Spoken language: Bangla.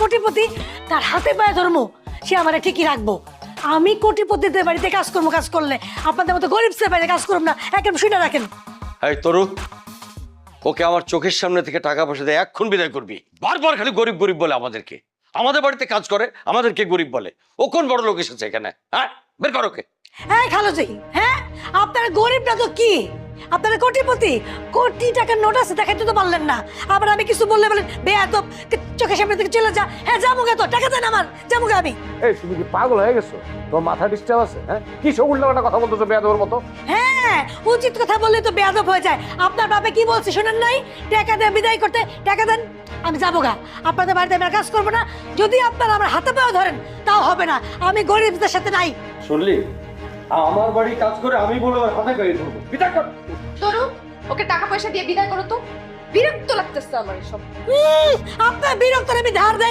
কোটিপতি, তার হাতে পায়ে ধর্ম, সে আমারে ঠিকই রাখবো। আমি কোটিপতিদের বাড়িতে কাজ করলে আপনাদের মতো গরিব ছেলে বাড়িতে কাজ করব না, একদম শুনে রাখেন। এই তরু, ওকে আমার চোখের সামনে থেকে টাকা পয়সা দিয়ে এক্ষুন বিদায় করবি। বারবার খালি গরিব গরিব বলে আমাদেরকে, আমাদের বাড়িতে কাজ করে আমাদেরকে গরিব বলে। ও কোন বড় লোক এসেছে এখানে? হ্যাঁ, বের কর ওকে। হ্যাঁ খালুজি, হ্যাঁ আপনারা গরিব না তো কি, আপনারা কোটিপতি, কোটি টাকার নোট আছে দেখাইতে তো পারলেন না। আবার আমি কিছু বললে বলেন বেয়াদব, চোখের সামনে থেকে চলে যা। হ্যাঁ যাবো গে, তো টাকা দেন আমার, যাবো গে আমি। এই তুমি কি পাগল হয়ে গেছো? তোমার মাথা ডিস্টার্ব আছে? হ্যাঁ, কি সব উল্টাপাল্টা কথা বলতেছো বেয়াদবের মতো? হ্যাঁ, উচিত কথা বললে তো বেয়াদব হয়ে যায়। আপনার বাবা কি বলছে শুনেন নাই? টাকা দিয়ে বিদায় করতে, টাকা দেন, আমি যাবো গা। আপনাদের বাড়িতে আমি আর কাজ করবো না। যদি আপনারা আমার হাতে পায়ে ধরেন তাও হবে না, আমি গরিবদের সাথে নাই। শুনলি, আমার বাড়ি কাজ করে আমি বলে ওর হাতে গায়ে ধরবো। বিদায় কর। তরু, ওকে টাকা পয়সা দিয়ে বিদায় করো তো, বিরক্ত লাগতেছে আমার এসব। আপনার বিরক্ত আমি ধার দেয়